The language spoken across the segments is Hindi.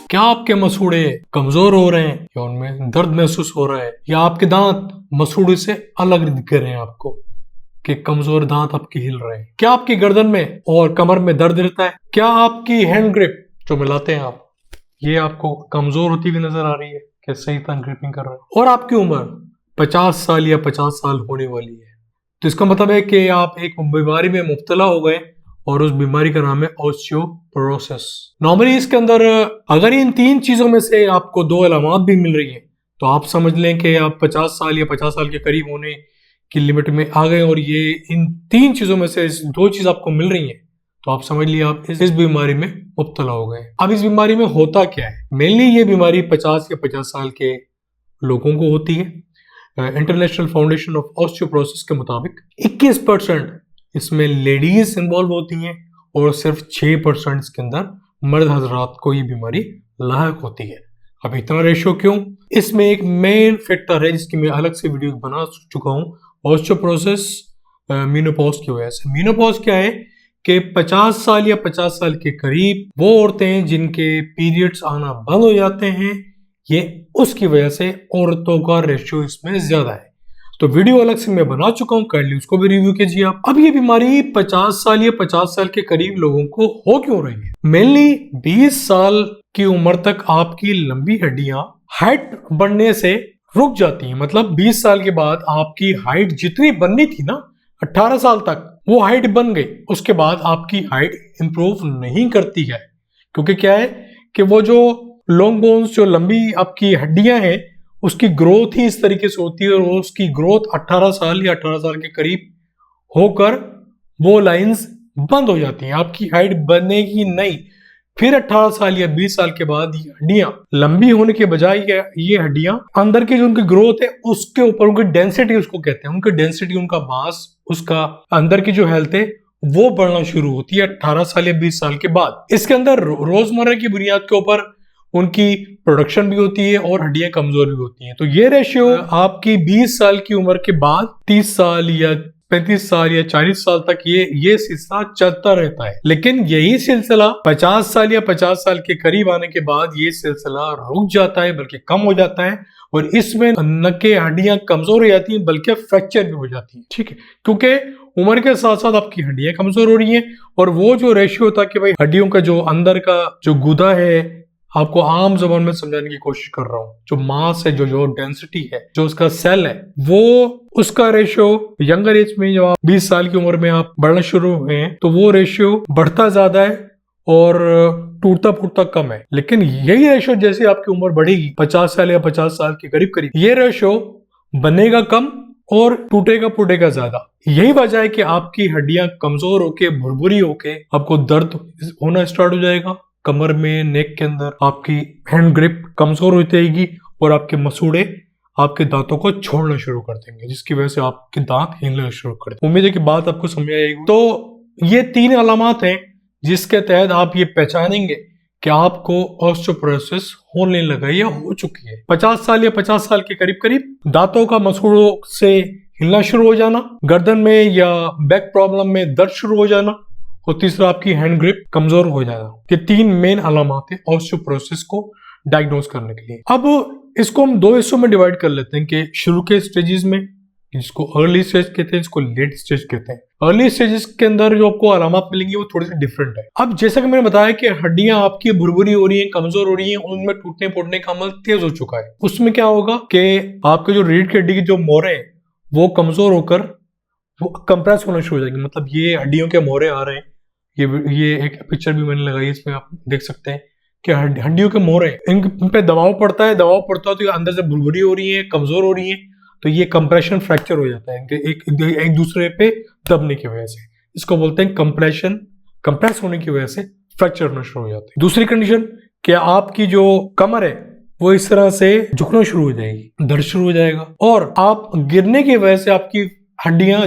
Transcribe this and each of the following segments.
क्या आपके मसूड़े कमजोर हो रहे हैं या उनमें दर्द महसूस हो रहा है, या आपके दांत मसूड़े से अलग दिख रहे हैं आपको कि कमजोर दांत आपके हिल रहे हैं? क्या आपकी गर्दन में और कमर में दर्द रहता है? क्या आपकी हैंड ग्रिप जो मिलाते हैं आप, ये आपको कमजोर होती हुई नजर आ रही है कि सही तरह ग्रिपिंग कर रहे हैं? और आपकी उम्र 50 साल या 50 साल होने वाली है, तो इसका मतलब है कि आप एक बीमारी में मुब्तला हो गए और उस बीमारी का नाम है ऑस्टियोपोरोसिस। नॉर्मली इसके अंदर अगर इन 3 चीजों में से आपको 2 अलामत भी मिल रही है तो आप समझ लें कि आप 50 साल या 50 साल के करीब होने की लिमिट में आ गए, और ये इन 3 चीजों में से 2 चीज आपको मिल रही है तो आप समझ लिए आप इस बीमारी में मुब्तला हो गए। अब इस बीमारी में होता क्या है? मेनली ये बीमारी 50 या 50 साल के लोगों को होती है। इंटरनेशनल फाउंडेशन ऑफ ऑस्टियोपोरोसिस के मुताबिक 21% इसमें लेडीज इन्वॉल्व होती हैं और सिर्फ 6% इसके अंदर मर्द हजरात को ये बीमारी लायक होती है। अब इतना रेशियो क्यों? इसमें एक मेन फैक्टर है जिसकी मैं अलग से वीडियो बना चुका हूँ, ऑस्टियोपोरोसिस मेनोपॉज की वजह से। मेनोपॉज क्या है कि 50 साल या 50 साल के करीब वो औरतें हैं जिनके पीरियड्स आना बंद हो जाते हैं, ये उसकी वजह से औरतों का रेशियो इसमें ज्यादा है। तो वीडियो अलग से मैं बना चुका हूं, कर ली, उसको भी रिव्यू कीजिए आप। अब ये बीमारी 50 साल या 50 साल के करीब लोगों को हो क्यों रही है? मेनली 20 साल की उम्र तक आपकी लंबी हड्डियां हाइट बढ़ने से रुक जाती हैं। मतलब 20 साल के बाद आपकी हाइट जितनी बननी थी ना 18 साल तक, वो हाइट बन गई। उसके बाद आपकी हाइट इंप्रूव नहीं करती है, क्योंकि क्या है कि वो जो लॉन्ग बोन्स, जो लंबी आपकी हड्डियां हैं, उसकी ग्रोथ ही इस तरीके से होती है, और उसकी ग्रोथ 18 साल या 18 साल के करीब होकर वो लाइंस बंद हो जाती हैं, आपकी हाइट बनेगी नहीं। फिर 18 साल या 20 साल के बाद ये हड्डियां लंबी होने के बजाय ये हड्डियां अंदर की जो उनकी ग्रोथ है उसके ऊपर, उनकी डेंसिटी उसको कहते हैं, उनकी डेंसिटी, उनका मास, उसका अंदर की जो हेल्थ है वो बढ़ना शुरू होती है 18 साल या 20 साल के बाद। इसके अंदर रोजमर्रा की बुनियाद के ऊपर उनकी प्रोडक्शन भी होती है और हड्डियां कमजोर भी होती हैं। तो ये रेशियो आपकी 20 साल की उम्र के बाद 30 साल या 35 साल या 40 साल तक ये सिलसिला चलता रहता है। लेकिन यही सिलसिला 50 साल या 50 साल के करीब आने के बाद ये सिलसिला रुक जाता है, बल्कि कम हो जाता है, और इसमें न के हड्डियां कमजोर हो जाती हैं बल्कि फ्रैक्चर भी हो जाती है। ठीक है, क्योंकि उम्र के साथ साथ आपकी हड्डियां कमजोर हो रही हैं, और वो जो रेशियो होता है कि भाई हड्डियों का जो अंदर का जो गुदा है, आपको आम जबान में समझाने की कोशिश कर रहा हूँ, जो मास है, जो डेंसिटी है, जो उसका सेल है, वो उसका रेशियो यंगर एज में, जब आप 20 साल की उम्र में आप बढ़ना शुरू हुए हैं तो वो रेशियो बढ़ता ज्यादा है और टूटता फूटता कम है। लेकिन यही रेशियो जैसे आपकी उम्र बढ़ेगी 50 साल या 50 साल के करीब करीब, ये रेशियो बनेगा कम और टूटेगा फूटेगा ज्यादा। यही वजह है कि आपकी हड्डियां कमजोर होके, भुरभुरी होके आपको दर्द होना स्टार्ट हो जाएगा कमर में, नेक के अंदर, आपकी हैंड ग्रिप कमजोर होती रहेगी और आपके मसूड़े आपके दांतों को छोड़ना शुरू कर देंगे, जिसकी वजह से आपके दांत हिलना शुरू कर देंगे। उम्मीद है कि बात आपको समझ आएगी। तो ये 3 अलामत हैं जिसके तहत आप ये पहचानेंगे कि आपको ऑस्टियोपोरोसिस होने लगा या हो चुकी है। 50 साल या 50 साल के करीब करीब दांतों का मसूड़ों से हिलना शुरू हो जाना, गर्दन में या बैक प्रॉब्लम में दर्द शुरू हो जाना, और तीसरा आपकी हैंड ग्रिप कमजोर हो जाना। ये 3 मेन अलामत है ऑस्टियोपोरोसिस को डायग्नोज करने के लिए। अब इसको हम 2 हिस्सों में डिवाइड कर लेते हैं कि शुरू के स्टेजेस में, जिसको अर्ली स्टेज कहते हैं, इसको लेट स्टेज कहते हैं। अर्ली स्टेजेस के अंदर जो आपको अलामत मिलेंगी वो थोड़ी सी डिफरेंट है। अब जैसा कि मैंने बताया कि हड्डियां आपकी भुरभुरी हो रही है, कमजोर हो रही है, उनमें टूटने फूटने का अमल तेज हो चुका है। उसमें क्या होगा कि आपके जो रीढ़ की हड्डी की जो मोरे हैं वो कमजोर होकर वो कंप्रेस होना शुरू हो जाएंगे। मतलब ये हड्डियों के मोरे आ रहे हैं, ये एक पिक्चर भी मैंने लगाई, इसमें आप देख सकते हैं कि हड्डियों के मोरे, इन पे दबाव पड़ता है तो ये अंदर से भुरभुरी हो रही है, कमजोर हो रही है, तो ये कंप्रेशन फ्रैक्चर हो जाता है एक दूसरे पे दबने की वजह से। इसको बोलते हैं कंप्रेशन। कंप्रेस होने की वजह से फ्रैक्चर होना शुरू हो जाता है। दूसरी कंडीशन कि आपकी जो कमर है वो इस तरह से झुकना शुरू हो जाएगी, दर्द शुरू हो जाएगा, और आप गिरने की वजह से आपकी हड्डियां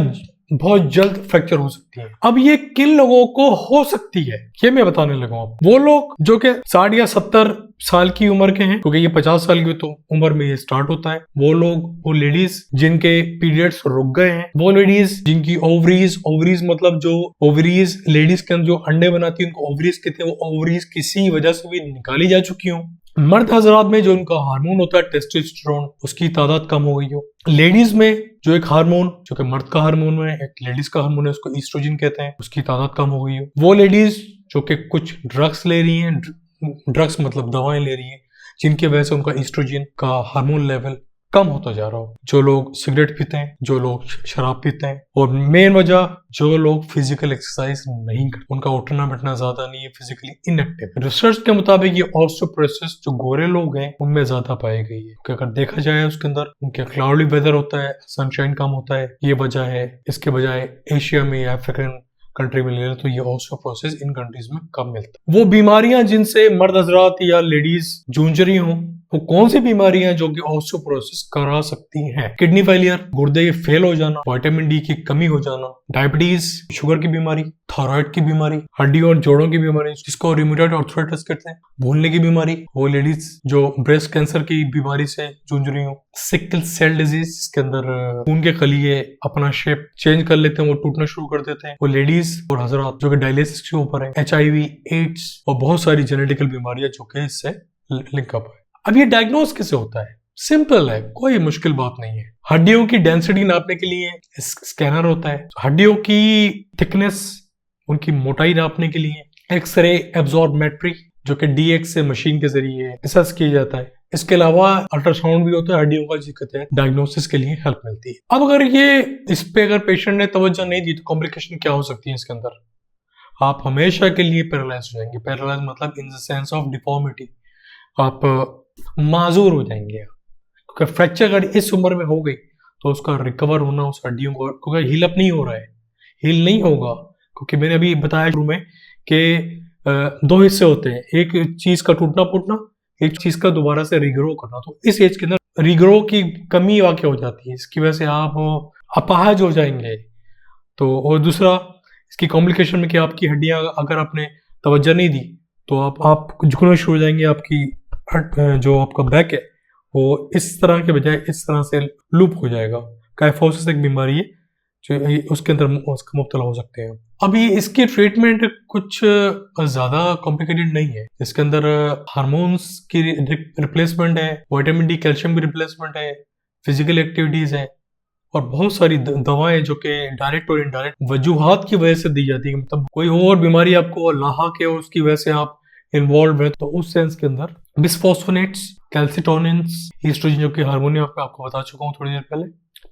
बहुत जल्द फ्रैक्चर हो सकती है। अब ये किन लोगों को हो सकती है ये मैं बताने लगा हूं। वो लोग जो कि 60 या 70 साल की उम्र के हैं, क्योंकि ये 50 साल की तो उम्र में ये स्टार्ट होता है। वो लोग, वो लेडीज जिनके पीरियड्स रुक गए हैं, वो लेडीज जिनकी ओवरीज मतलब जो ओवरीज लेडीज के अंदर जो अंडे बनाती है उनको ओवरीज कहते हैं, वो ओवरीज किसी वजह से भी निकाली जा चुकी हो। मर्द हजरात में जो उनका हार्मोन होता है टेस्टोस्टेरोन, उसकी तादाद कम हो गई हो। लेडीज में जो एक हार्मोन जो कि मर्द का हार्मोन है, एक लेडीज का हार्मोन है, उसको ईस्ट्रोजन कहते हैं, उसकी तादाद कम हो गई हो। वो लेडीज जो कि कुछ ड्रग्स ले रही हैं, ड्रग्स मतलब दवाएं ले रही हैं, जिनकी वजह से उनका ईस्ट्रोजन का हार्मोन लेवल कम होता जा रहा हो। जो लोग सिगरेट पीते हैं, जो लोग शराब पीते हैं, और मेन वजह जो लोग फिजिकल एक्सरसाइज नहीं करते, उनका उठना बैठना ज्यादा नहीं है, फिजिकली इनएक्टिव। रिसर्च के मुताबिक ये ऑस्टियोपोरोसिस जो गोरे लोग हैं उनमें ज्यादा पाई गई है। क्योंकि अगर देखा जाए उसके अंदर उनके क्लाउडी वेदर होता है, सनशाइन कम होता है, ये वजह है। इसके बजाय एशिया में या अफ्रीकन कंट्री में ले लो तो ये ऑस्टियोपोरोसिस इन कंट्रीज में कम मिलता है। वो बीमारियां जिनसे मर्द हजरात या लेडीज जूझ रही हों, वो कौन सी बीमारियां जो कि ऑस्टियोपोरोसिस करा सकती हैं? किडनी फेलियर, गुर्दे फेल हो जाना, विटामिन डी की कमी हो जाना, डायबिटीज, शुगर की बीमारी, थायराइड की बीमारी, हड्डियों और जोड़ों की बीमारी जिसको रियूमेटॉइड आर्थराइटिस कहते हैं, भूलने की बीमारी, वो लेडीज जो ब्रेस्ट कैंसर की बीमारी से जूझ रही हो, सिकल सेल डिजीज जिसके अंदर खून के खलिए अपना शेप चेंज कर लेते हैं, वो टूटना शुरू कर देते हैं, वो लेडीज और हजरात जो कि डायलिसिस के ऊपर है, HIV, एड्स और बहुत सारी जेनेटिकल बीमारियां जो कि इससे लिंकअप है। अब ये डायग्नोस कैसे होता है? सिंपल है, कोई मुश्किल बात नहीं है। हड्डियों की डेंसिटी नापने के लिए स्कैनर होता है, हड्डियों की थिकनेस, उनकी मोटाई नापने के लिए एक्सरे एब्जॉर्बमेट्री जो कि DX से मशीन के जरिए असेस किया जाता है। इसके अलावा अल्ट्रासाउंड भी होता है हड्डियों का, जिसके तहत डायग्नोसिस के लिए हेल्प मिलती है। अब अगर ये इस पे अगर पेशेंट ने तवज्जो नहीं दी तो कॉम्प्लिकेशन क्या हो सकती है इसके अंदर? आप हमेशा के लिए पैरालाइज हो जाएंगे। पैरालाइज मतलब in the sense of deformity, आप माजूर हो जाएंगे। क्योंकि फ्रैक्चर अगर इस उम्र में हो गई तो उसका रिकवर होना उस हड्डियों को, क्योंकि हील अप नहीं हो रहा है, हील नहीं होगा। क्योंकि मैंने अभी बताया शुरू में कि 2 हिस्से होते हैं, एक चीज का टूटना फूटना, एक चीज का दोबारा से रिग्रो करना। तो इस एज के अंदर रिग्रो की कमी वाक़ हो जाती है, इसकी वजह से आप अपाहज हो जाएंगे। तो और दूसरा इसकी कॉम्प्लिकेशन में कि आपकी हड्डियां अगर आपने तवज्जो नहीं दी तो आप झुकना शुरू हो जाएंगे, आपकी जो आपका बैक है वो इस तरह के बजाय इस तरह से लूप हो जाएगा। काइफोसिस एक बीमारी है जो उसके अंदर उसका मुब्तला हो सकते हैं। अभी इसकी ट्रीटमेंट कुछ ज्यादा कॉम्प्लिकेटेड नहीं है। इसके अंदर हार्मोन्स की रिप्लेसमेंट है, विटामिन डी कैल्शियम की रिप्लेसमेंट है, फिजिकल एक्टिविटीज है और बहुत सारी दवाएं जो कि डायरेक्ट और इनडायरेक्ट वजूहात की वजह से दी जाती है। मतलब कोई और बीमारी आपको लाहक है उसकी वजह से आप इन्वॉल्व है, तो उस सेंस के अंदर बिस्फोस्फोनेट्स, कैल्सिटोनिन्स, ईस्ट्रोजन जो कि हार्मोन आपको बता चुका हूँ थोड़ी देर पहले,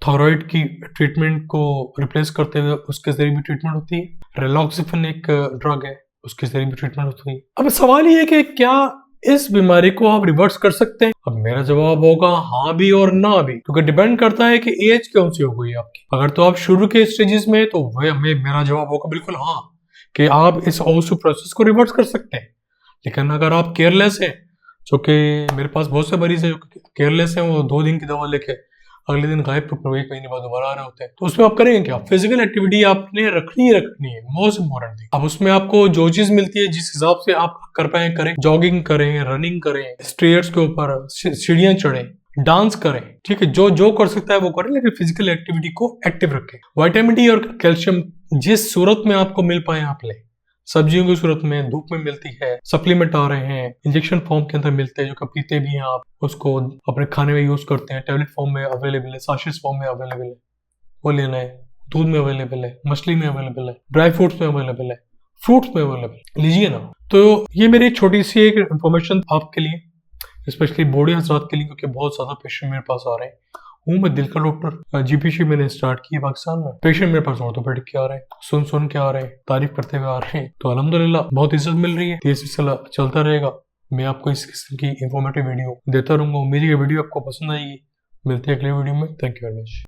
थायराइड की ट्रीटमेंट को रिप्लेस करते हुए उसके जरिए भी ट्रीटमेंट होती है। रेलॉक्सिफेन एक ड्रग है, उसके जरिए भी ट्रीटमेंट होती है। अब सवाल ये है कि क्या इस बीमारी को आप रिवर्स कर सकते हैं? अब मेरा जवाब होगा हाँ भी और ना भी, क्योंकि डिपेंड करता है कि एज कौन सी हो गई आपकी। अगर तो आप शुरू के स्टेजेस में तो मेरा जवाब होगा बिल्कुल हाँ कि आप इस ऑस्टियोपोरोसिस को रिवर्स कर सकते हैं। लेकिन अगर आप केयरलेस हैं, जो कि मेरे पास बहुत से मरीज हैं जो केयरलेस हैं, वो 2 दिन की दवा लेके अगले दिन गायब, तो 1 महीने बाद दोबारा आ रहे होते हैं, तो उसमें आप करेंगे क्या? फिजिकल एक्टिविटी आपने रखनी है, मोस्ट इंपॉर्टेंट थिंग। अब उसमें आपको जो चीज मिलती है जिस हिसाब से आप कर पाए करें, जॉगिंग करें, रनिंग करें, स्टेयर्स के ऊपर सीढ़ियां चढ़ें, डांस करें, ठीक है, जो कर सकता है वो करें, लेकिन फिजिकल एक्टिविटी को एक्टिव रखें। विटामिन डी और कैल्शियम जिस सूरत में आपको मिल पाए आप लें, सब्जियों की सूरत में, धूप में मिलती है, सप्लीमेंट आ रहे हैं, इंजेक्शन फॉर्म के अंदर मिलते हैं जो कि पीते भी हैं, आप उसको अपने खाने में यूज करते हैं, टैबलेट फॉर्म में अवेलेबल है, साशेस फॉर्म में अवेलेबल है, वो लेना है, दूध में अवेलेबल है, मछली में अवेलेबल है, ड्राई फ्रूट्स में अवेलेबल है, फ्रूट्स में अवेलेबल, लीजिए ना। तो ये मेरी छोटी सी एक इन्फॉर्मेशन आपके लिए, स्पेशली बूढ़े हजरात के लिए, क्योंकि बहुत ज्यादा पेशेंट मेरे पास आ रहे हैं। हूँ मैं दिल का डॉक्टर, GPC मैंने स्टार्ट की है पाकिस्तान में। पेशेंट मेरे पास ऑर्थोपेडिक के आ रहे हैं, सुन के आ रहे हैं, तारीफ करते हुए आ रहे हैं, तो अल्हम्दुलिल्लाह बहुत इज्जत मिल रही है। ये सिलसिला चलता रहेगा, मैं आपको इस किस्म की इंफॉर्मेटिव वीडियो देता रहूंगा। उम्मीद है वीडियो आपको पसंद आएगी। मिलते हैं अगले वीडियो में। Thank you very much.